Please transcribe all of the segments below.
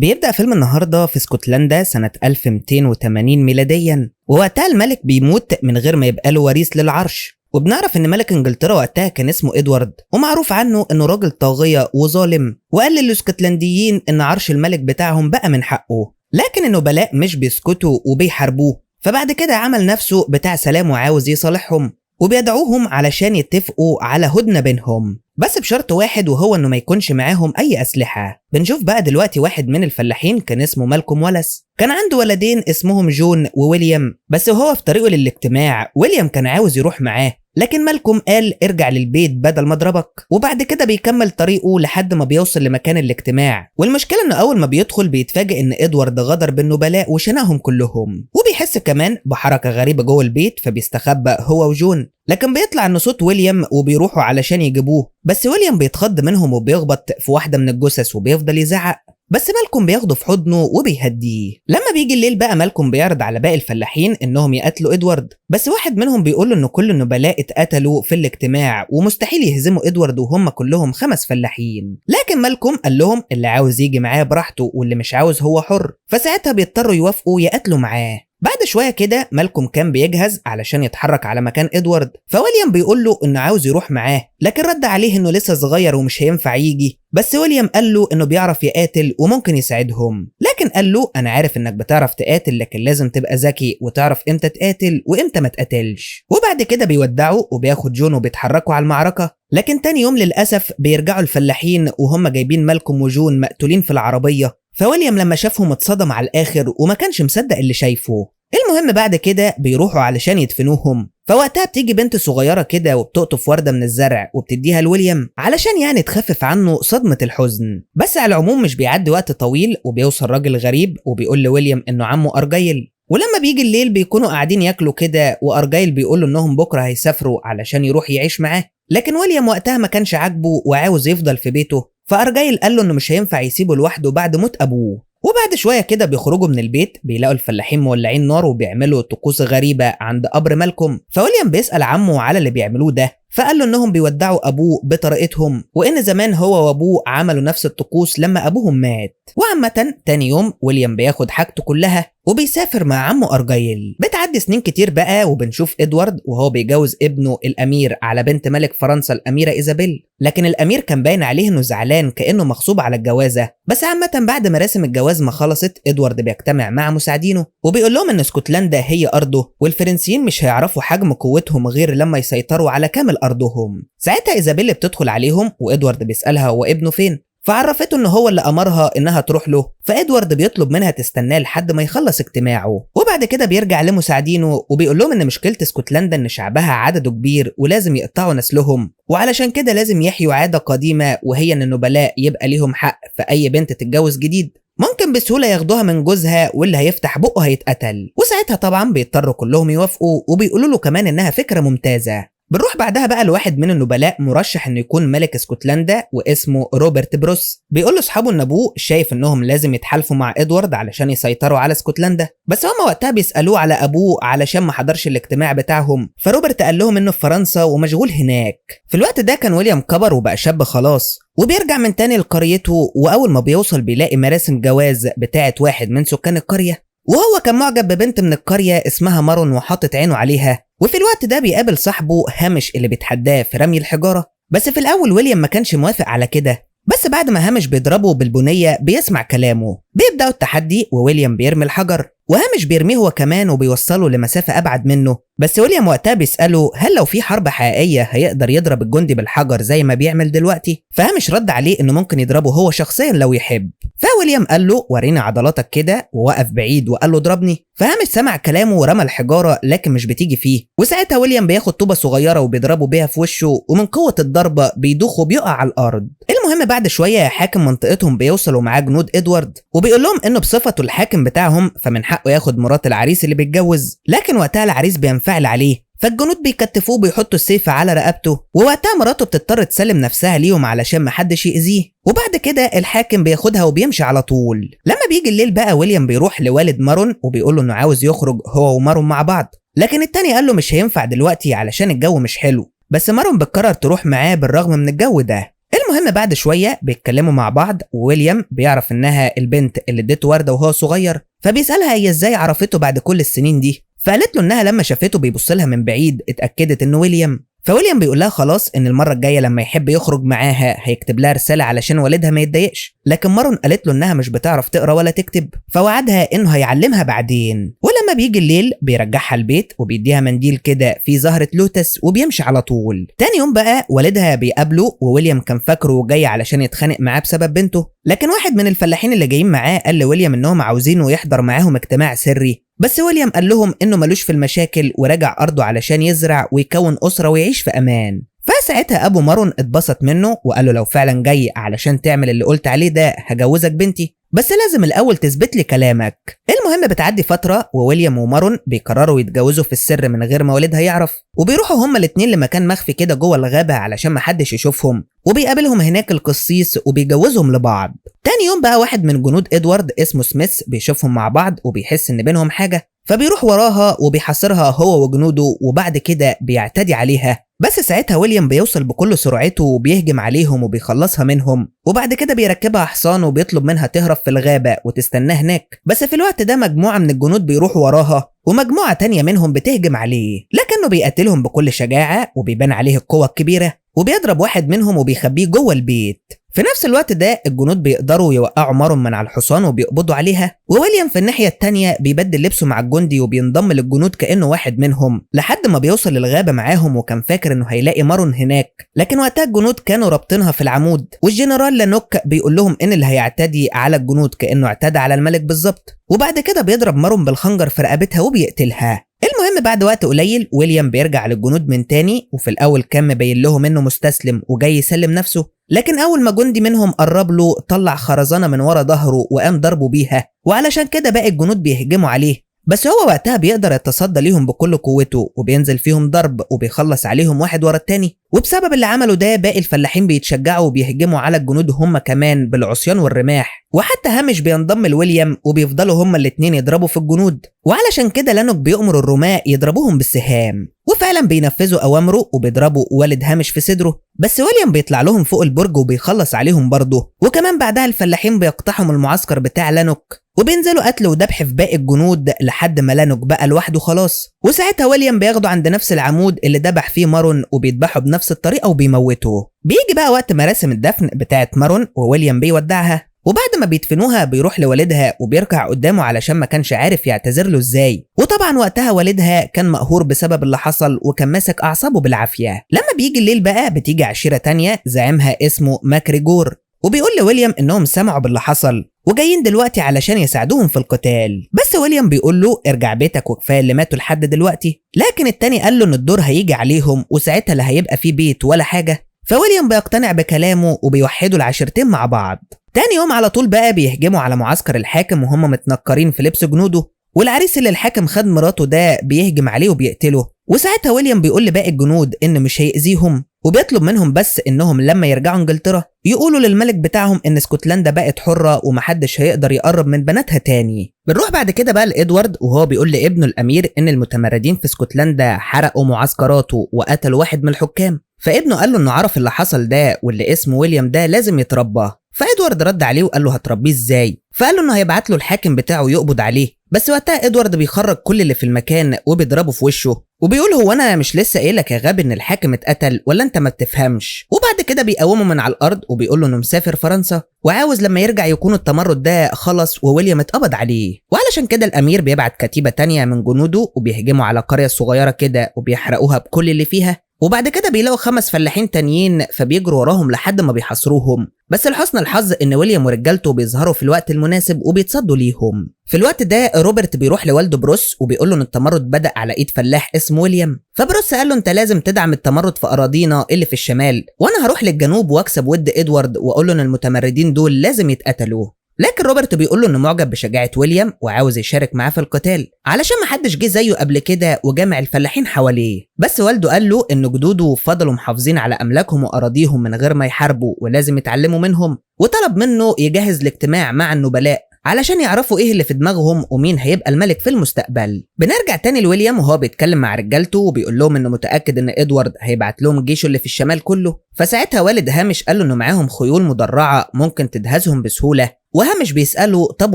بيبدأ فيلم النهاردة في اسكتلندا سنة 1280 ميلاديا، ووقتها الملك بيموت من غير ما يبقى له وريث للعرش. وبنعرف ان ملك انجلترا وقتها كان اسمه ادوارد، ومعروف عنه انه راجل طاغية وظالم، وقال للاسكتلنديين ان عرش الملك بتاعهم بقى من حقه. لكن النبلاء مش بيسكتوا وبيحاربوه، فبعد كده عمل نفسه بتاع سلام وعاوز يصالحهم، وبيدعوهم علشان يتفقوا على هدنة بينهم، بس بشرط واحد، وهو انه ما يكونش معاهم اي اسلحة. بنشوف بقى دلوقتي واحد من الفلاحين كان اسمه مالكوم ولس، كان عنده ولدين اسمهم جون وويليام، بس وهو في طريقه للاجتماع ويليام كان عاوز يروح معاه، لكن مالكوم قال ارجع للبيت بدل ما اضربك. وبعد كده بيكمل طريقه لحد ما بيوصل لمكان الاجتماع، والمشكلة انه اول ما بيدخل بيتفاجئ ان ادوارد غدر بالنبلاء وشنقهم كلهم، وبيحس كمان بحركة غريبة جوه البيت فبيستخبى هو وجون، لكن بيطلع ان صوت ويليام وبيروحوا علشان يجيبوه، بس ويليام بيتخض منهم وبيخبط في واحدة من الجثث وبيفضل يزعق، بس مالكوم بياخده في حضنه وبيهديه. لما بيجي الليل بقى مالكوم بيعرض على باقي الفلاحين انهم يقتلوا ادوارد، بس واحد منهم بيقول ان كل النبلاء اتقتلوا في الاجتماع ومستحيل يهزموا ادوارد وهم كلهم 5 فلاحين. لكن مالكوم قال لهم اللي عاوز يجي معاه براحته واللي مش عاوز هو حر، فساعتها بيضطروا يوافقوا يقتلوا معاه. بعد شوية كده مالكوم كان بيجهز علشان يتحرك على مكان ادوارد، فويليام بيقول له انه عاوز يروح معاه، لكن رد عليه انه لسه صغير ومش هينفع يجي، بس ويليام قال له انه بيعرف يقاتل وممكن يساعدهم، لكن قال له انا عارف انك بتعرف تقاتل، لكن لازم تبقى ذكي وتعرف امتى تقاتل وامتى ما تقاتلش. وبعد كده بيودعوا وبياخد جون وبيتحركوا على المعركة، لكن تاني يوم للأسف بيرجعوا الفلاحين وهم جايبين مالكوم وجون مقتولين في العربية، فويليام لما شافهم اتصدم على الآخر وما كانش مصدق اللي شايفه. المهم بعد كده بيروحوا علشان يدفنوهم، فوقتها بتيجي بنت صغيرة كده وبتقطف وردة من الزرع وبتديها لويليام علشان يعني تخفف عنه صدمة الحزن. بس على العموم مش بيعدي وقت طويل وبيوصل راجل غريب وبيقول لويليام انه عمه أرجايل، ولما بيجي الليل بيكونوا قاعدين ياكلوا كده، وأرجايل بيقول انهم بكرة هيسافروا علشان يروح يعيش معاه، لكن ويليام وقتها ما كانش عاجبه وعاوز يفضل في بيته، فأرجايل قال له انه مش هينفع يسيبه لوحده بعد موت ابوه. وبعد شوية كده بيخرجوا من البيت، بيلاقوا الفلاحين مولعين نار وبيعملوا طقوس غريبة عند قبر مالكوم، فويليام بيسأل عمه على اللي بيعملوه ده، فقال له انهم بيودعوا ابوه بطريقتهم، وان زمان هو وابوه عملوا نفس الطقوس لما ابوهم مات. وعامة تاني يوم ويليام بياخد حاجته كلها وبيسافر مع عمه أرجايل. بتعدي سنين كتير بقى وبنشوف ادوارد وهو بيجوز ابنه الامير على بنت ملك فرنسا الاميرة ايزابيل، لكن الامير كان باين عليه انه زعلان كانه مغصوب على الجوازة. بس عامة بعد مراسم الجواز ما خلصت، ادوارد بيجتمع مع مساعدينه وبيقول لهم ان اسكتلندا هي ارضه، والفرنسيين مش هيعرفوا حجم قوتهم غير لما يسيطروا على كامل ارضهم. ساعتها ايزابيل بتدخل عليهم وادوارد بيسألها هو ابنه فين، فعرفته انه هو اللي امرها انها تروح له، فادوارد بيطلب منها تستناه لحد ما يخلص اجتماعه. وبعد كده بيرجع لمساعدينه وبيقول لهم ان مشكلة اسكتلندا ان شعبها عدده كبير ولازم يقطعوا نسلهم، وعلشان كده لازم يحيوا عادة قديمة، وهي ان النبلاء يبقى ليهم حق في اي بنت تتجوز جديد ممكن بسهولة ياخدوها من جوزها، واللي هيفتح بقه هيتقتل. وساعتها طبعا بيضطروا كلهم يوافقوا، وبيقولوا له كمان انها فكرة ممتازة. بنروح بعدها بقى لواحد من النبلاء مرشح انه يكون ملك اسكتلندا واسمه روبرت بروس، بيقول لاصحابه ان ابوه شايف انهم لازم يتحالفوا مع ادوارد علشان يسيطروا على اسكتلندا، بس هم وقتها بيسالوه على ابوه علشان ما حضرش الاجتماع بتاعهم، فروبرت قال لهم انه في فرنسا ومشغول هناك. في الوقت ده كان ويليام كبر وبقى شاب خلاص، وبيرجع من تاني لقريته، واول ما بيوصل بيلاقي مراسم جواز بتاعه واحد من سكان القريه، وهو كان معجب ببنت من القريه اسمها مارون وحاطط عينه عليها. وفي الوقت ده بيقابل صاحبه هامش اللي بيتحداه في رمي الحجاره، بس في الاول ويليام ما كانش موافق على كده، بس بعد ما هامش بيضربه بالبنيه بيسمع كلامه، بيبداوا التحدي وويليام بيرمي الحجر وهامش بيرميه هو كمان وبيوصله لمسافه ابعد منه، بس ويليام وقتها بيساله هل لو في حرب حقيقيه هيقدر يضرب الجندي بالحجر زي ما بيعمل دلوقتي، فهامش رد عليه انه ممكن يضربه هو شخصيا لو يحب، فويليام قال له وريني عضلاتك كده، ووقف بعيد وقال له اضربني، فهامش سمع كلامه ورمى الحجاره لكن مش بتيجي فيه، وساعتها ويليام بياخد طوبه صغيره وبيضربه بيها في وشه، ومن قوه الضربه بيدوخ وبيقع على الارض. المهم بعد شويه حاكم منطقتهم بيوصلوا معاه جنود ادوارد، وبيقول لهم انه بصفته الحاكم بتاعهم فمن حقه ياخد مرات العريس اللي بيتجوز، لكن وقتها العريس بينفعل عليه، فالجنود بيكتفوه بيحطوا السيف على رقبته، ووقتها مراته بتضطر تسلم نفسها ليهم علشان محدش يأذيه، وبعد كده الحاكم بياخدها وبيمشي على طول. لما بيجي الليل بقى ويليام بيروح لوالد مارون وبيقول له انه عاوز يخرج هو ومارون مع بعض، لكن التاني قال له مش هينفع دلوقتي علشان الجو مش حلو، بس مارون بتقرر تروح معاه بالرغم من الجو ده. المهم بعد شويه بيتكلموا مع بعض، وويليام بيعرف انها البنت اللي اديته ورده وهو صغير، فبيسالها هي ازاي عرفته بعد كل السنين دي، فقالت له انها لما شافته بيبص لها من بعيد اتاكدت انه ويليام. فويليام بيقول لها خلاص ان المره الجايه لما يحب يخرج معاها هيكتب لها رساله علشان والدها ما يتضايقش، لكن مارون قالت له انها مش بتعرف تقرا ولا تكتب، فوعدها انه هيعلمها بعدين. ولما بيجي الليل بيرجعها البيت وبيديها منديل كده فيه زهره لوتس وبيمشي على طول. تاني يوم بقى والدها بيقابله، وويليام كان فاكره جاي علشان يتخانق معاه بسبب بنته، لكن واحد من الفلاحين اللي جايين معاه قال لويليام انهم عاوزينه يحضر معاهم اجتماع سري، بس ويليام قال لهم انه ملوش في المشاكل وراجع ارضه علشان يزرع ويكون اسره ويعيش في امان. فساعتها ابو مارون اتبسط منه وقال له لو فعلا جاي علشان تعمل اللي قلت عليه ده هجوزك بنتي، بس لازم الاول تثبت لي كلامك. المهم بتعدي فتره وويليام ومارون بيقرروا يتجوزوا في السر من غير ما والدها يعرف، وبيروحوا هما الاتنين لمكان مخفي كده جوه الغابه علشان محدش يشوفهم، وبيقابلهم هناك القسيس وبيجوزهم لبعض. تاني يوم بقى واحد من جنود ادوارد اسمه سميث بيشوفهم مع بعض وبيحس ان بينهم حاجه، فبيروح وراها وبيحاصرها هو وجنوده وبعد كده بيعتدي عليها، بس ساعتها ويليام بيوصل بكل سرعته وبيهجم عليهم وبيخلصها منهم، وبعد كده بيركبها حصان وبيطلب منها تهرب في الغابة وتستناه هناك. بس في الوقت ده مجموعة من الجنود بيروحوا وراها ومجموعة تانية منهم بتهجم عليه، لكنه بيقتلهم بكل شجاعة وبيبان عليه القوة الكبيرة، وبيضرب واحد منهم وبيخبيه جوه البيت. في نفس الوقت ده الجنود بيقدروا يوقعوا مارون من على الحصان وبيقبضوا عليها، وويليام في الناحية التانية بيبدل لبسه مع الجندي وبينضم للجنود كأنه واحد منهم لحد ما بيوصل للغابة معاهم، وكان فاكر انه هيلاقي مارون هناك، لكن وقتها الجنود كانوا رابطينها في العمود، والجنرال لانوك بيقول لهم ان اللي هيعتدي على الجنود كأنه اعتدى على الملك بالظبط، وبعد كده بيضرب مارون بالخنجر في رقبتها وبيقتلها. المهم بعد وقت قليل ويليام بيرجع للجنود من تاني، وفي الاول كان مبين لهم انه مستسلم وجاي يسلم نفسه، لكن اول ما جندي منهم قرب له طلع خرزانه من ورا ظهره وقام ضربه بيها، وعلشان كده باقي الجنود بيهجموا عليه، بس هو وقتها بيقدر يتصدى ليهم بكل قوته وبينزل فيهم ضرب وبيخلص عليهم واحد ورا التاني، وبسبب اللي عمله ده باقي الفلاحين بيتشجعوا وبيهجموا على الجنود هم كمان بالعصيان والرماح، وحتى هامش بينضم لويليام وبيفضلوا هما الاتنين يضربوا في الجنود، وعلشان كده لانوك بيأمر الرماة يضربوهم بالسهام، وفعلا بينفذوا اوامره وبيضربوا والد هامش في صدره، بس ويليام بيطلع لهم فوق البرج وبيخلص عليهم برضه، وكمان بعدها الفلاحين بيقتحموا المعسكر بتاع لانوك وبينزلوا قتل وذبح في باقي الجنود لحد ما لانوك بقى لوحده خلاص، وساعتها ويليام بياخده عند نفس العمود اللي ذبح فيه مارون وبيذبحه بنفس الطريقه وبيموته. بيجي بقى وقت مراسم الدفن بتاعت مارون وويليام بيودعها، وبعد ما بيدفنوها بيروح لوالدها وبيركع قدامه علشان ما كانش عارف يعتذر له ازاي، وطبعا وقتها والدها كان مقهور بسبب اللي حصل وكان ماسك اعصابه بالعافيه. لما بيجي الليل بقى بتيجي عشيره تانية زعيمها اسمه ماكريجور، وبيقول لويليام انهم سمعوا باللي حصل وجايين دلوقتي علشان يساعدوهم في القتال، بس ويليام بيقول له ارجع بيتك وكفايه اللي ماتوا لحد دلوقتي، لكن التاني قال له ان الدور هيجي عليهم وساعتها لا هيبقى في بيت ولا حاجه، فويليام بيقتنع بكلامه وبيوحدوا العشيرتين مع بعض. تاني يوم على طول بقى بيهجموا على معسكر الحاكم وهم متنكرين في لبس جنوده، والعريس اللي الحاكم خد مراته ده بيهجم عليه وبيقتله، وساعتها ويليام بيقول لباقي الجنود ان مش هيأذيهم وبيطلب منهم بس انهم لما يرجعوا انجلترا يقولوا للملك بتاعهم ان اسكتلندا بقت حرة ومحدش هيقدر يقرب من بناتها تاني. بنروح بعد كده بقى لإدوارد وهو بيقول لابنه الامير ان المتمردين في اسكتلندا حرقوا معسكراته وقتلوا واحد من الحكام، فابنه قال له انه عرف اللي حصل ده واللي اسمه ويليام ده لازم يتربى، فإدوارد رد عليه وقال له هتربيه ازاي، فقال له انه هيبعت له الحاكم بتاعه يقبض عليه، بس وقتها إدوارد بيخرج كل اللي في المكان وبيضربه في وشه وبيقول هو انا مش لسه قايلك يا غبي ان الحاكم اتقتل ولا انت ما بتفهمش، وبعد كده بيقومه من على الارض وبيقول له انه مسافر فرنسا وعاوز لما يرجع يكون التمرد ده خلص وويليام اتقبض عليه، وعلشان كده الامير بيبعت كتيبه تانية من جنوده وبيهجموا على قريه صغيره كده وبيحرقوها بكل اللي فيها، وبعد كده بيلاقوا 5 فلاحين تانيين فبيجروا وراهم لحد ما بيحاصروهم، بس لحسن الحظ ان ويليام ورجالته بيظهروا في الوقت المناسب وبيتصدوا ليهم. في الوقت ده روبرت بيروح لوالده بروس وبيقول له ان التمرد بدأ على ايد فلاح اسمه ويليام، فبروس قال له انت لازم تدعم التمرد في اراضينا اللي في الشمال، وانا هروح للجنوب واكسب ود ادوارد واقول له ان المتمردين دول لازم يتقتلوا، لكن روبرت بيقول له انه معجب بشجاعه ويليام وعاوز يشارك معاه في القتال علشان ما حدش جه زيه قبل كده وجمع الفلاحين حواليه، بس والده قال له ان جدوده فضلوا محافظين على املاكهم واراضيهم من غير ما يحاربوا ولازم يتعلموا منهم، وطلب منه يجهز الاجتماع مع النبلاء علشان يعرفوا ايه اللي في دماغهم ومين هيبقى الملك في المستقبل. بنرجع تاني لويليام وهو بيتكلم مع رجالته وبيقول لهم انه متاكد ان ادوارد هيبعت لهم جيشه اللي في الشمال كله. فساعتها والد هامش قال له انه معاهم خيول مدرعه ممكن تدهزهم بسهوله، وهامش بيساله طب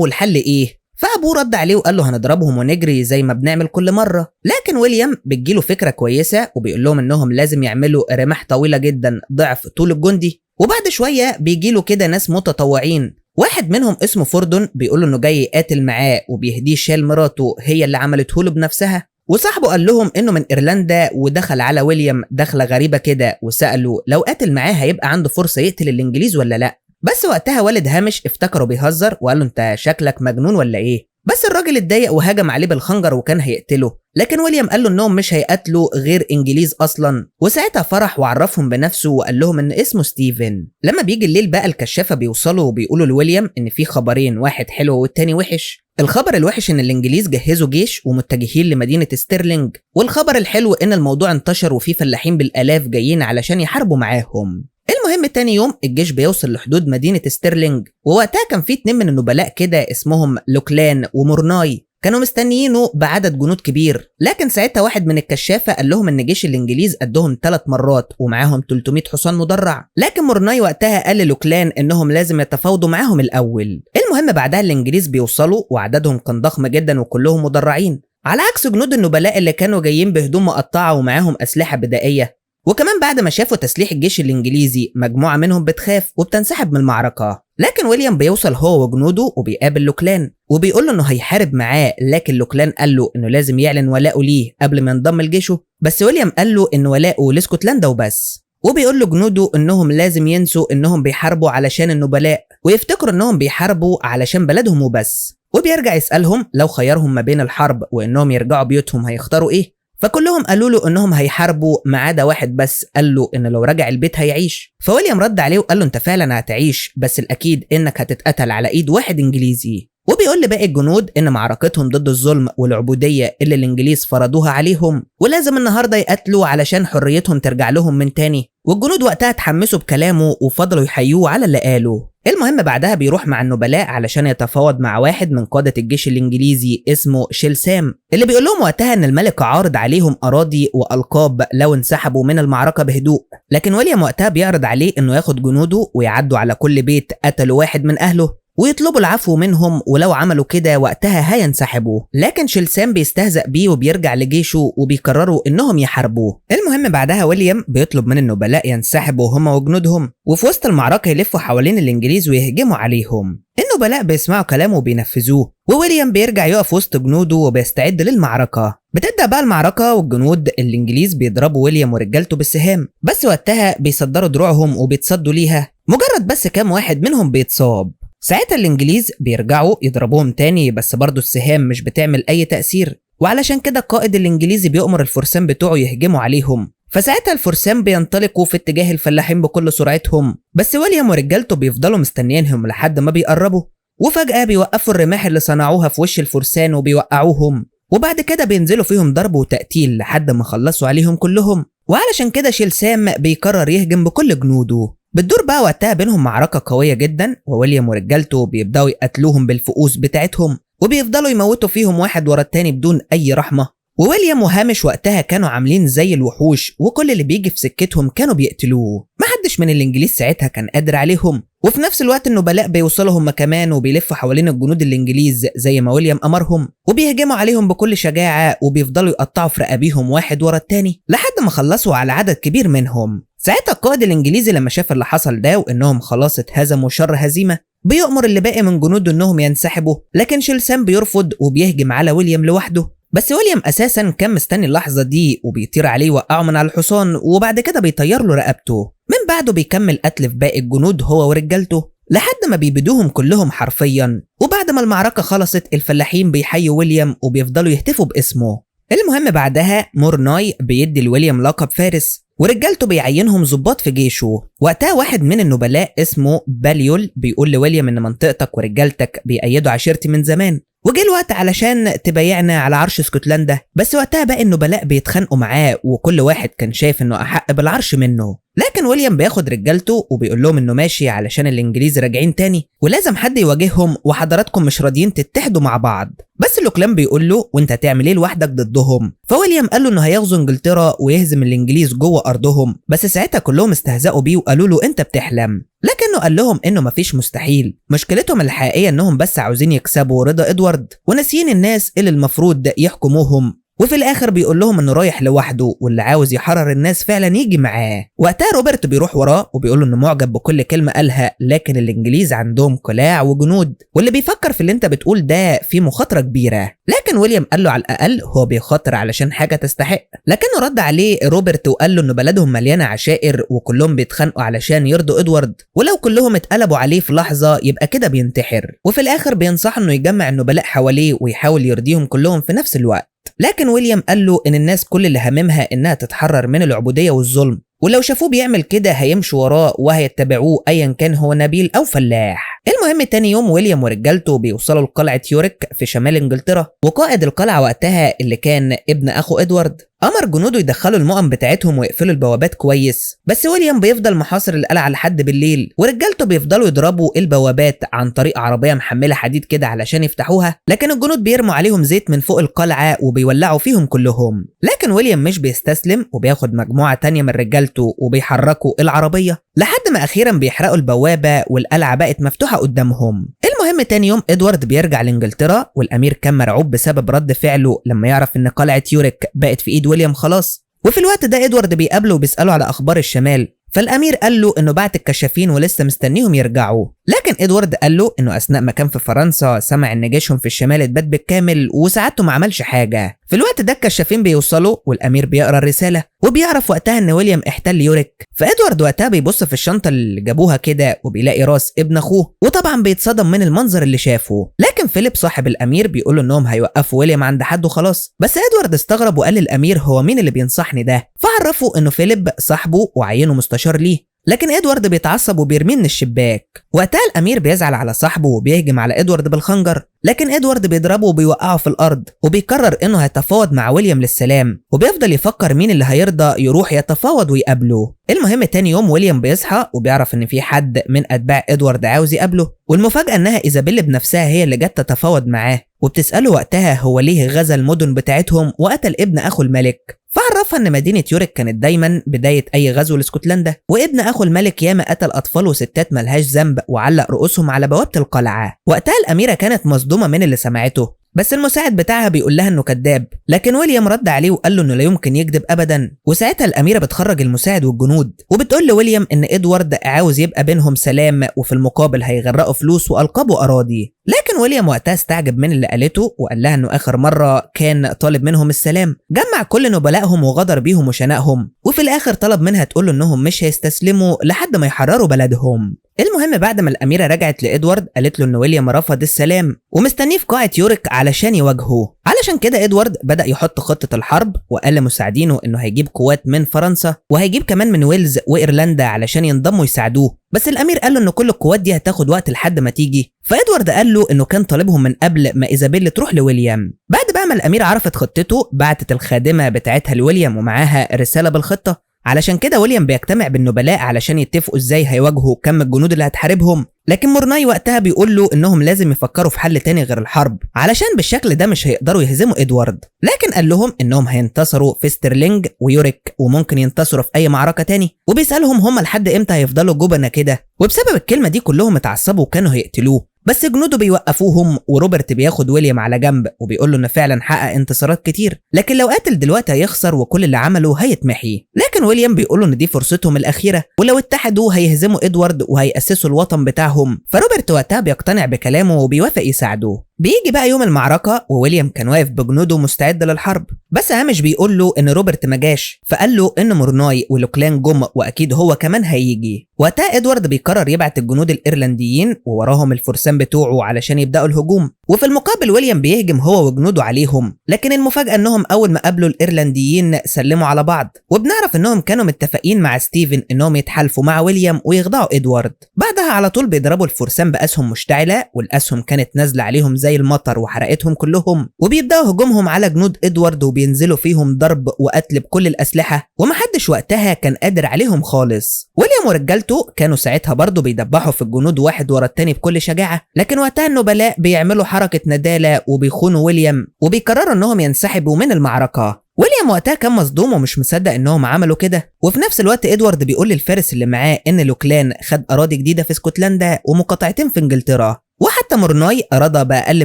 والحل ايه؟ فابوه رد عليه وقال له هنضربهم ونجري زي ما بنعمل كل مره. لكن ويليام بتجيله فكره كويسه وبيقول لهم انهم لازم يعملوا رماح طويله جدا ضعف طول الجندي. وبعد شويه بيجيله كده ناس متطوعين، واحد منهم اسمه فوردون بيقول له انه جاي يقاتل معاه وبيهديه شال مراته هي اللي عملته له بنفسها. وصاحبه قال لهم انه من ايرلندا ودخل على ويليام دخله غريبه كده وساله لو قاتل معاه هيبقى عنده فرصه يقتل الانجليز ولا لا. بس وقتها والد هامش افتكره بيهزر وقال له انت شكلك مجنون ولا ايه؟ بس الراجل اتضايق وهجم عليه بالخنجر وكان هيقتله، لكن ويليام قال له انهم مش هيقتلوا غير انجليز اصلا. وساعتها فرح وعرفهم بنفسه وقال لهم ان اسمه ستيفن. لما بيجي الليل بقى الكشافه بيوصلوا وبيقولوا لويليام ان في خبرين، واحد حلو والتاني وحش. الخبر الوحش ان الانجليز جهزوا جيش ومتجهين لمدينه ستيرلينج، والخبر الحلو ان الموضوع انتشر وفي فلاحين بالالاف جايين علشان يحاربوا معاهم. المهم تاني يوم الجيش بيوصل لحدود مدينة ستيرلينج، ووقتها كان في 2 من النبلاء كده اسمهم لوكلان ومورناي كانوا مستنيينه بعدد جنود كبير. لكن ساعتها واحد من الكشافة قال لهم ان جيش الانجليز قدهم 3 مرات ومعاهم 300 حصان مدرع. لكن مورناي وقتها قال للوكلان انهم لازم يتفاوضوا معاهم الاول. المهم بعدها الانجليز بيوصلوا وعددهم كان ضخم جدا وكلهم مدرعين، على عكس جنود النبلاء اللي كانوا جايين بهدوم مقطعة ومعاهم اسلحة بدائية. وكمان بعد ما شافوا تسليح الجيش الانجليزي مجموعة منهم بتخاف وبتنسحب من المعركة. لكن ويليام بيوصل هو وجنوده وبيقابل لوكلان وبيقول له انه هيحارب معاه، لكن لوكلان قال له انه لازم يعلن ولاءه ليه قبل ما ينضم لجيشه. بس ويليام قال له ان ولاءه لاسكتلندا وبس، وبيقول له جنوده انهم لازم ينسوا انهم بيحاربوا علشان النبلاء ويفتكروا انهم بيحاربوا علشان بلدهم وبس. وبيرجع يسألهم لو خيرهم ما بين الحرب وانهم يرجعوا بيوتهم هيختاروا ايه؟ فكلهم قالوا له انهم هيحاربوا ما عدا واحد بس قال له ان لو رجع البيت هيعيش. فويليام رد عليه وقال له انت فعلا هتعيش، بس الاكيد انك هتتقتل على ايد واحد انجليزي. وبيقول لباقي الجنود ان معركتهم ضد الظلم والعبوديه اللي الانجليز فرضوها عليهم ولازم النهارده يقتلوا علشان حريتهم ترجع لهم من تاني. والجنود وقتها اتحمسوا بكلامه وفضلوا يحيوه على اللي قاله. المهم بعدها بيروح مع النبلاء علشان يتفاوض مع واحد من قادة الجيش الانجليزي اسمه شيلسام، اللي بيقول لهم وقتها ان الملك عارض عليهم اراضي والقاب لو انسحبوا من المعركة بهدوء. لكن ويليام وقتها بيعرض عليه انه ياخد جنوده ويعدوا على كل بيت قتلوا واحد من اهله ويطلبوا العفو منهم، ولو عملوا كده وقتها هينسحبوا. لكن شيلسام بيستهزأ بيه وبيرجع لجيشه وبيقرروا انهم يحاربوه. المهم بعدها ويليام بيطلب من النبلاء ينسحبوا هم وجنودهم، وفي وسط المعركة يلفوا حوالين الانجليز ويهجموا عليهم. النبلاء بيسمعوا كلامه وبينفذوه، وويليام بيرجع يقف وسط جنوده وبيستعد للمعركة. بتبدأ بقى المعركة والجنود الانجليز بيضربوا ويليام ورجالته بالسهام، بس وقتها بيصدروا دروعهم وبيتصدوا ليها، مجرد بس كام واحد منهم بيتصاب. ساعتها الانجليز بيرجعوا يضربوهم تاني، بس برضو السهام مش بتعمل اي تأثير، وعلشان كده القائد الانجليزي بيأمر الفرسان بتوعه يهجموا عليهم. فساعتها الفرسان بينطلقوا في اتجاه الفلاحين بكل سرعتهم، بس ويليام ورجالته بيفضلوا مستنيينهم لحد ما بيقربوا، وفجأة بيوقفوا الرماح اللي صنعوها في وش الفرسان وبيوقعوهم، وبعد كده بينزلوا فيهم ضرب وتقتيل لحد ما خلصوا عليهم كلهم. وعلشان كده شيلسام بيقرر يهجم بكل جنوده. بتدور بقى وقتها بينهم معركة قوية جدا، وويليام ورجالته بيبدأوا يقتلوهم بالفؤوس بتاعتهم وبيفضلوا يموتوا فيهم واحد ورا التاني بدون أي رحمة. وويليام وهامش وقتها كانوا عاملين زي الوحوش، وكل اللي بيجي في سكتهم كانوا بيقتلوه. محدش من الانجليز ساعتها كان قادر عليهم، وفي نفس الوقت النبلاء بيوصلوا هم كمان وبيلفوا حوالين الجنود الانجليز زي ما ويليام امرهم، وبيهجموا عليهم بكل شجاعة وبيفضلوا يقطعوا في رقابيهم واحد ورا التاني لحد ما خلصوا على عدد كبير منهم. ساعتها القائد الانجليزي لما شاف اللي حصل ده وانهم خلاص اتهزموا شر هزيمة بيأمر اللي باقي من جنوده انهم ينسحبوا، لكن شيلسام بيرفض وبيهجم على ويليام لوحده. بس ويليام اساسا كان مستني اللحظه دي وبيطير عليه وقعه من على الحصان، وبعد كده بيطير له رقبته. من بعده بيكمل قتل في باقي الجنود هو ورجالته لحد ما بيبيدوهم كلهم حرفيا. وبعد ما المعركه خلصت الفلاحين بيحيوا ويليام وبيفضلوا يهتفوا باسمه. المهم بعدها مورناي بيدي لويليام لقب فارس، ورجالته بيعينهم ضباط في جيشه. وقتها واحد من النبلاء اسمه باليول بيقول لويليام ان منطقتك ورجالتك بيأيدوا عشيرتي من زمان، وجه الوقت علشان تبايعنا على عرش اسكتلندا. بس وقتها بقى النبلاء بيتخانقوا معاه وكل واحد كان شايف انه احق بالعرش منه. لكن ويليام بياخد رجالته وبيقول لهم انه ماشي علشان الانجليز راجعين تاني ولازم حد يواجههم وحضراتكم مش راضيين تتحدوا مع بعض. بس لوكلان بيقول له وانت هتعمل ايه لوحدك ضدهم؟ فويليام قال له انه هيغزو انجلترا ويهزم الانجليز جوه ارضهم. بس ساعتها كلهم استهزأوا بيه وقالوا له انت بتحلم. لكنه قال لهم انه مفيش مستحيل، مشكلتهم الحقيقيه انهم بس عاوزين يكسبوا رضا ادوارد وناسيين الناس اللي المفروض يحكموهم. وفي الاخر بيقول لهم انه رايح لوحده واللي عاوز يحرر الناس فعلا يجي معاه. وقتها روبرت بيروح وراه وبيقول له انه معجب بكل كلمه قالها، لكن الانجليز عندهم قلاع وجنود واللي بيفكر في اللي انت بتقول ده في مخاطره كبيره. لكن ويليام قال له على الاقل هو بيخاطر علشان حاجه تستحق. لكنه رد عليه روبرت وقال له انه بلدهم مليانه عشائر وكلهم بيتخانقوا علشان يرضوا ادوارد، ولو كلهم اتقلبوا عليه في لحظه يبقى كده بينتحر. وفي الاخر بينصح انه يجمع النبلاء حواليه ويحاول يرضيهم كلهم في نفس الوقت. لكن ويليام قال له ان الناس كل اللي هممها انها تتحرر من العبوديه والظلم، ولو شافوه بيعمل كده هيمشوا وراه وهيتبعوه ايا كان هو نبيل او فلاح. المهم تاني يوم ويليام ورجالته بيوصلوا لقلعه يورك في شمال انجلترا، وقائد القلعه وقتها اللي كان ابن اخو ادوارد امر جنوده يدخلوا المؤن بتاعتهم ويقفلوا البوابات كويس. بس ويليام بيفضل محاصر القلعه لحد بالليل، ورجالته بيفضلوا يضربوا البوابات عن طريق عربيه محمله حديد كده علشان يفتحوها. لكن الجنود بيرموا عليهم زيت من فوق القلعه وبيولعوا فيهم كلهم. لكن ويليام مش بيستسلم وبياخد مجموعه تانية من رجالته وبيحركوا العربيه لحد ما اخيرا بيحرقوا البوابه والقلعه بقت مفتوحه قدامهم. المهم تاني يوم ادوارد بيرجع لانجلترا، والامير كان مرعوب بسبب رد فعله لما يعرف ان قلعه يورك بقت في ايد ويليام خلاص. وفي الوقت ده ادوارد بيقابله وبيساله على اخبار الشمال، فالامير قال له انه بعت الكشافين ولسه مستنيهم يرجعوا. لكن ادوارد قال له انه اثناء ما كان في فرنسا سمع ان جيشهم في الشمال اتبات بالكامل وساعته ما عملش حاجه. في الوقت ده الكشافين بيوصلوا والامير بيقرا الرساله وبيعرف وقتها ان ويليام احتل يورك. فادوارد وقتها بيبص في الشنطه اللي جابوها كده وبيلاقي راس ابن اخوه، وطبعا بيتصدم من المنظر اللي شافه. لكن فيليب صاحب الامير بيقول له انهم هيوقفوا ويليام عند حد وخلاص. بس ادوارد استغرب وقال للامير هو مين اللي بينصحني ده؟ فعرفوا انه فيليب صاحبه وعينه مستشار ليه. لكن ادوارد بيتعصب وبيرميه من الشباك. وقتها الامير بيزعل على صاحبه وبيهجم على ادوارد بالخنجر، لكن ادوارد بيضربه وبيوقعه في الارض وبيقرر انه هيتفاوض مع ويليام للسلام، وبيفضل يفكر مين اللي هيرضى يروح يتفاوض ويقابله. المهم تاني يوم ويليام بيصحى وبيعرف ان في حد من اتباع ادوارد عاوز يقابله، والمفاجاه انها ايزابيل بنفسها هي اللي جت تتفاوض معاه، وبتساله وقتها هو ليه غزا المدن بتاعتهم وقتل ابن اخو الملك. فعرفها ان مدينه يورك كانت دايما بدايه اي غزو لاسكتلندا، وابن اخو الملك ياما قتل اطفال وستات ملهاش ذنب وعلق رؤوسهم على بوابه القلعه. وقتها الاميره كانت مصدومه من اللي سمعته، بس المساعد بتاعها بيقول لها انه كذاب. لكن ويليام رد عليه وقال له انه لا يمكن يكذب ابدا. وساعتها الاميره بتخرج المساعد والجنود وبتقول لويليام ان ادوارد عاوز يبقى بينهم سلام، وفي المقابل هيغرقوا فلوس والقاب واراضي. لكن ويليام وقتها استعجب من اللي قالته وقال لها انه اخر مره كان طالب منهم السلام جمع كل نبلائهم وغدر بيهم وشنقهم، وفي الاخر طلب منها تقول له انهم مش هيستسلموا لحد ما يحرروا بلدهم. المهم بعد ما الاميره رجعت لادوارد قالت له ان ويليام رفض السلام ومستنيه في قاعه يورك علشان يواجهه. علشان كده ادوارد بدا يحط خطه الحرب وقال لمساعدينه انه هيجيب قوات من فرنسا وهيجيب كمان من ويلز وايرلندا علشان ينضموا يساعدوه. بس الامير قال له ان كل القوات دي هتاخد وقت لحد ما تيجي. فادوارد قال له انه كان طالبهم من قبل ما ايزابيل تروح لويليام. بعد بقى ما الامير عرفت خطته بعتت الخادمه بتاعتها لويليام ومعاها رساله بالخطه. علشان كده ويليام بيجتمع بالنبلاء علشان يتفقوا ازاي هيواجهوا كم الجنود اللي هتحاربهم. لكن مورناي وقتها بيقول له انهم لازم يفكروا في حل تاني غير الحرب علشان بالشكل ده مش هيقدروا يهزموا ادوارد. لكن قال لهم انهم هينتصروا في ستيرلينج ويورك وممكن ينتصروا في اي معركه تاني، وبيسالهم هم لحد امتى هيفضلوا جبنه كده. وبسبب الكلمه دي كلهم اتعصبوا وكانوا هيقتلوه، بس جنوده بيوقفوهم. وروبرت بياخد ويليام على جنب وبيقول له انه فعلا حقق انتصارات كتير، لكن لو قاتل دلوقتي هيخسر وكل اللي عمله هيتمحي. لكن ويليام بيقول له ان دي فرصتهم الاخيره، ولو اتحدوا هيهزموا ادوارد وهيأسسوا الوطن بتاعهم. فروبرت وقتها بيقتنع بكلامه وبيوافق يساعده. بيجي بقى يوم المعركه وويليام كان واقف بجنوده مستعد للحرب، بس هامش بيقول له ان روبرت ما جاش، فقال له ان مورناي ولوكلان جم واكيد هو كمان هيجي. وقتها ادوارد بيقرر يبعت الجنود الايرلنديين ووراهم الفرسان بتوعه علشان يبداوا الهجوم، وفي المقابل ويليام بيهجم هو وجنوده عليهم. لكن المفاجاه انهم اول ما قابلوا الايرلنديين سلموا على بعض، وبنعرف انهم كانوا متفقين مع ستيفن انهم يتحالفوا مع ويليام ويخضعوا ادوارد. بعدها على طول بيضربوا الفرسان بأسهم مشتعلة، والأسهم كانت نازلة عليهم زي المطر وحرقتهم كلهم، وبيبدأوا هجومهم على جنود إدوارد وبينزلوا فيهم ضرب وقتل بكل الأسلحة، ومحدش وقتها كان قادر عليهم خالص. ويليام ورجالته كانوا ساعتها برضه بيدبحوا في الجنود واحد ورا التاني بكل شجاعة، لكن وقتها النبلاء بيعملوا حركة ندالة وبيخونوا ويليام وبيقرروا انهم ينسحبوا من المعركة. ويليام وقتها كان مصدوم ومش مصدق انهم عملوا كده، وفي نفس الوقت ادوارد بيقول للفارس اللي معاه ان لوكلان خد اراضي جديده في اسكتلندا ومقاطعتين في انجلترا، وحتى مورناي أرادها بأقل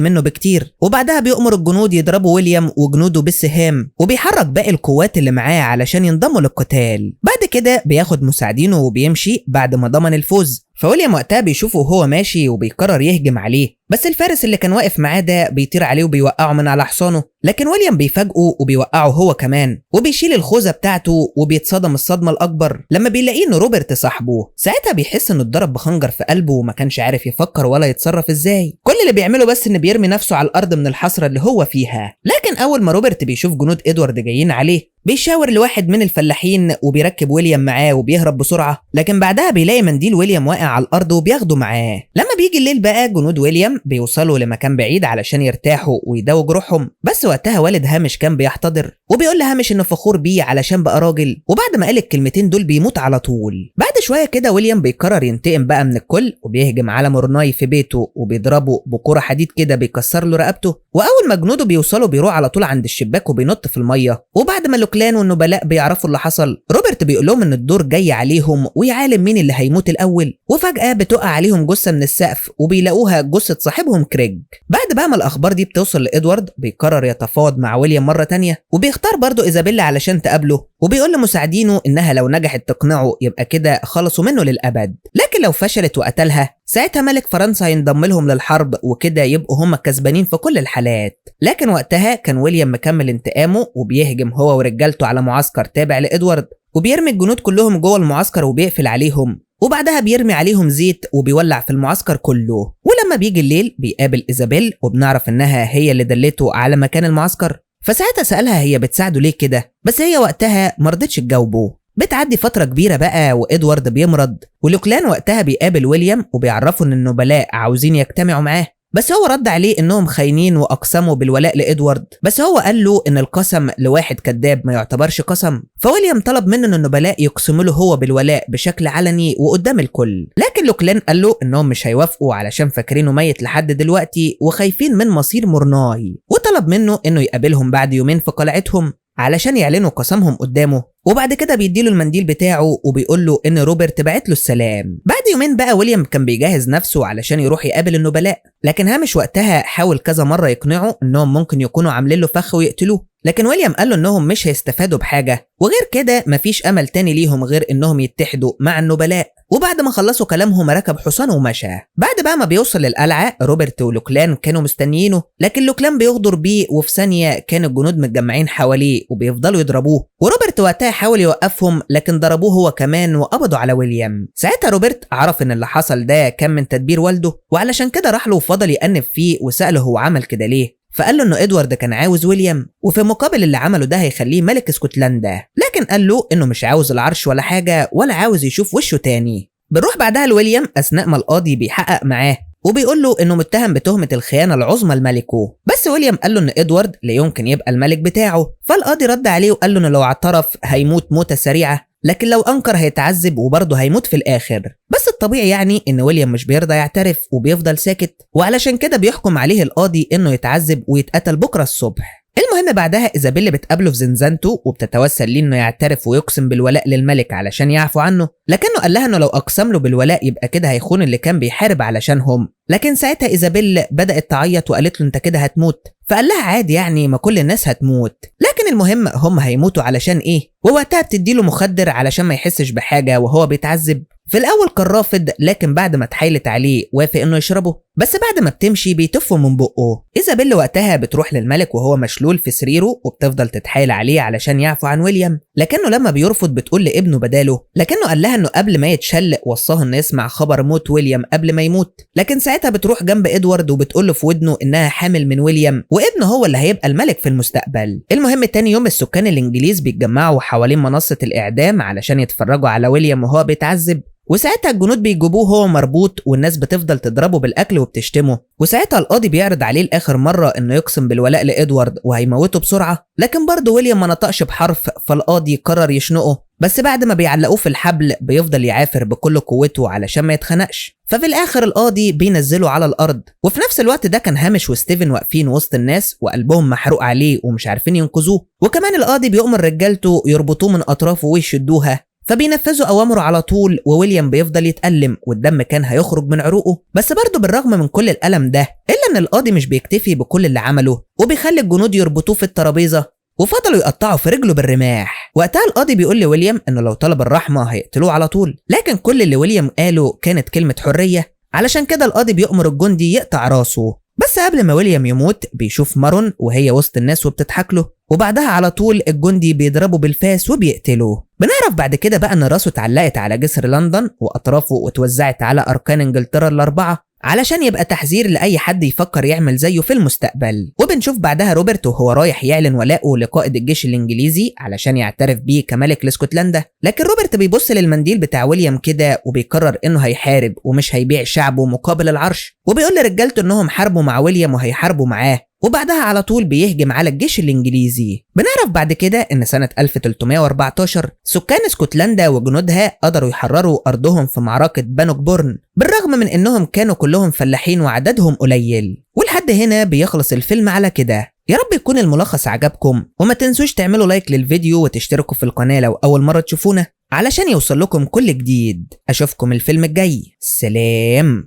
منه بكتير، وبعدها بيأمر الجنود يضربوا ويليام وجنوده بالسهام، وبيحرك باقي القوات اللي معاه علشان ينضموا للقتال. بعد كده بياخد مساعدينه وبيمشي بعد ما ضمن الفوز. فويليام وقتها بيشوفه وهو ماشي وبيقرر يهجم عليه، بس الفارس اللي كان واقف معاه ده بيطير عليه وبيوقعه من على حصانه، لكن ويليام بيفاجئه وبيوقعه هو كمان، وبيشيل الخوذه بتاعته وبيتصدم الصدمه الاكبر لما بيلاقيه انه روبرت صاحبه. ساعتها بيحس انه اتضرب بخنجر في قلبه وما كانش عارف يفكر ولا يتصرف ازاي. كل اللي بيعمله بس انه بيرمي نفسه على الارض من الحسره اللي هو فيها. لكن اول ما روبرت بيشوف جنود ادوارد جايين عليه بيشاور لواحد من الفلاحين وبيركب ويليام معاه وبيهرب بسرعه، لكن بعدها بيلاقي منديل ويليام واقع على الارض وبياخده معاه. لما بيجي الليل بقى جنود ويليام بيوصلوا لمكان بعيد علشان يرتاحوا ويداووا جروحهم، بس وقتها والد هامش كان بيحتضر وبيقول لهامش انه فخور بيه علشان بقى راجل، وبعد ما قال الكلمتين دول بيموت على طول. بعد شويه كده ويليام بيقرر ينتقم بقى من الكل وبيهجم على مورناي في بيته وبيضربه بكره حديد كده بيكسر له رقبته، واول ما جنوده بيوصلوا بيروح على طول عند الشباك وبينط في الميه. وبعد ما لوكلان والنبلاء بيعرفوا اللي حصل روبرت بيقول لهم ان الدور جاي عليهم ويعالم مين اللي هيموت الاول، وفجاه بتقع عليهم جثه من السقف وبيلاقوها جثه صاحبهم كريج. بعد بقى ما الاخبار دي بتوصل لادوارد بيقرر يتفاوض مع ويليام مره تانية، وبيختار برضه ايزابيلا علشان تقابله، وبيقول لمساعدينه انها لو نجحت تقنعه يبقى كده خلصوا منه للابد، لكن لو فشلت وقتلها ساعتها ملك فرنسا هينضم لهم للحرب وكده يبقوا هم كسبانين في كل الحالات. لكن وقتها كان ويليام مكمل انتقامه وبيهجم هو ورجالته على معسكر تابع لادوارد، وبيرمي الجنود كلهم جوه المعسكر وبيقفل عليهم، وبعدها بيرمي عليهم زيت وبيولع في المعسكر كله. ولما بيجي الليل بيقابل ايزابيل وبنعرف انها هي اللي دلته على مكان المعسكر، فساعتها سألها هي بتساعده ليه كده، بس هي وقتها مرضتش تجاوبه. بتعدي فترة كبيرة بقى وإدوارد بيمرض، ولوكلان وقتها بيقابل ويليام وبيعرفوا إن النبلاء عاوزين يجتمعوا معاه، بس هو رد عليه إنهم خاينين وأقسموا بالولاء لإدوارد، بس هو قال له إن القسم لواحد كذاب ما يعتبرش قسم. فويليام طلب منه إن النبلاء يقسموا له هو بالولاء بشكل علني وقدام الكل، لكن لوكلان قال له إنهم مش هيوافقوا علشان فاكرينه ميت لحد دلوقتي وخايفين من مصير مورناي، وطلب منه إنه يقابلهم بعد يومين في قلعتهم علشان يعلنوا قسمهم قدامه. وبعد كده بيديله المنديل بتاعه وبيقول له ان روبرت بعت له السلام. بعد يومين بقى ويليام كان بيجهز نفسه علشان يروح يقابل النبلاء، لكن هامش وقتها حاول كذا مره يقنعه انهم ممكن يكونوا عاملين له فخ ويقتلوه، لكن ويليام قال له انهم مش هيستفادوا بحاجه، وغير كده مفيش امل تاني ليهم غير انهم يتحدوا مع النبلاء. وبعد ما خلصوا كلامهم ركب حصانه ومشى. بعد بقى ما بيوصل للقلعه روبرت ولوكلان كانوا مستنيينه، لكن لوكلان بيغدر بيه وفي ثانيه كان الجنود متجمعين حواليه وبيفضلوا يضربوه، وروبرت وقتها حاول يوقفهم لكن ضربوه هو كمان وقبضوا على ويليام. ساعتها روبرت عرف ان اللي حصل ده كان من تدبير والده، وعلشان كده راح له وفضل يأنب فيه وسأله هو عمل كده ليه، فقال له انه ادوارد كان عاوز ويليام وفي مقابل اللي عمله ده هيخليه ملك اسكتلندا، لكن قال له انه مش عاوز العرش ولا حاجه ولا عاوز يشوف وشه تاني. بنروح بعدها لويليام اثناء ما القاضي بيحقق معاه وبيقول له انه متهم بتهمه الخيانه العظمى لملكه، بس ويليام قال له ان ادوارد لا يمكن يبقى الملك بتاعه. فالقاضي رد عليه وقال له انه لو اعترف هيموت موته سريعه، لكن لو انكر هيتعذب وبرضه هيموت في الاخر. بس الطبيعي يعني ان ويليام مش بيرضى يعترف وبيفضل ساكت، وعلشان كده بيحكم عليه القاضي انه يتعذب ويتقتل بكره الصبح. المهم بعدها ايزابيل بتقابله في زنزانته وبتتوسل ليه انه يعترف ويقسم بالولاء للملك علشان يعفو عنه، لكنه قال لها انه لو اقسم له بالولاء يبقى كده هيخون اللي كان بيحارب علشانهم. لكن ساعتها ايزابيل بدأت تعيط وقالت له انت كده هتموت، فقال لها عادي يعني ما كل الناس هتموت، لكن المهم هم هيموتوا علشان ايه، ووقتها بتديله مخدر علشان ما يحسش بحاجه وهو بيتعذب. في الاول كان رافض، لكن بعد ما اتحايلت عليه وافق انه يشربه، بس بعد ما بتمشي بيتفه من بقه. ايزابيل وقتها بتروح للملك وهو مشلول في سريره وبتفضل تتحايل عليه علشان يعفو عن ويليام، لكنه لما بيرفض بتقول لابنه بداله، لكنه قال لها انه قبل ما يتشل وصاه انه يسمع خبر موت ويليام قبل ما يموت. لكن ساعتها بتروح جنب ادوارد وبتقول له في ودنه انها حامل من ويليام وابنه هو اللي هيبقى الملك في المستقبل. المهم تاني يوم السكان الانجليز بيتجمعوا حوالين منصة الاعدام علشان يتفرجوا على ويليام وهو بيتعذب، وساعتها الجنود بيجيبوه هو مربوط، والناس بتفضل تضربه بالاكل وبتشتمه. وساعتها القاضي بيعرض عليه لاخر مره انه يقسم بالولاء لادوارد وهيموته بسرعه، لكن برضه ويليام ما نطقش بحرف، فالقاضي قرر يشنقه. بس بعد ما بيعلقوه في الحبل بيفضل يعافر بكل قوته علشان ما يتخنقش. ففي الاخر القاضي بينزله على الارض. وفي نفس الوقت ده كان هامش وستيفن واقفين وسط الناس وقلبهم محروق عليه ومش عارفين ينقذوه. وكمان القاضي بيؤمر رجالته يربطوه من اطرافه ويشدوها، فبينفذوا اوامره على طول. وويليام بيفضل يتألم والدم كان هيخرج من عروقه. بس برضه بالرغم من كل الألم ده الا ان القاضي مش بيكتفي بكل اللي عمله، وبيخلي الجنود يربطوه في الترابيزه وفضلوا يقطعوا في رجله بالرماح. وقتها القاضي بيقول لويليام انه لو طلب الرحمه هيقتلوه على طول، لكن كل اللي ويليام قاله كانت كلمه حريه. علشان كده القاضي بيأمر الجندي يقطع راسه. بس قبل ما ويليام يموت بيشوف مارون وهي وسط الناس وبتضحك له، وبعدها على طول الجندي بيضربه بالفاس وبيقتله. بنعرف بعد كده بقى ان راسه اتعلقت على جسر لندن واطرافه واتوزعت على اركان انجلترا الاربعه علشان يبقى تحذير لاي حد يفكر يعمل زيه في المستقبل. وبنشوف بعدها روبرت وهو رايح يعلن ولاءه لقائد الجيش الانجليزي علشان يعترف بيه كملك لاسكتلندا، لكن روبرت بيبص للمنديل بتاع ويليام كده وبيقرر انه هيحارب ومش هيبيع شعبه مقابل العرش، وبيقول لرجالته انهم حاربوا مع ويليام وهيحاربوا معاه. وبعدها على طول بيهجم على الجيش الانجليزي. بنعرف بعد كده ان سنة 1314 سكان اسكتلندا وجنودها قدروا يحرروا ارضهم في معركة بانوكبورن، بالرغم من انهم كانوا كلهم فلاحين وعددهم قليل. ولحد هنا بيخلص الفيلم على كده. يا رب يكون الملخص عجبكم، وما تنسوش تعملوا لايك للفيديو وتشتركوا في القناة لو اول مرة تشوفونا علشان يوصل لكم كل جديد. اشوفكم الفيلم الجاي، سلام.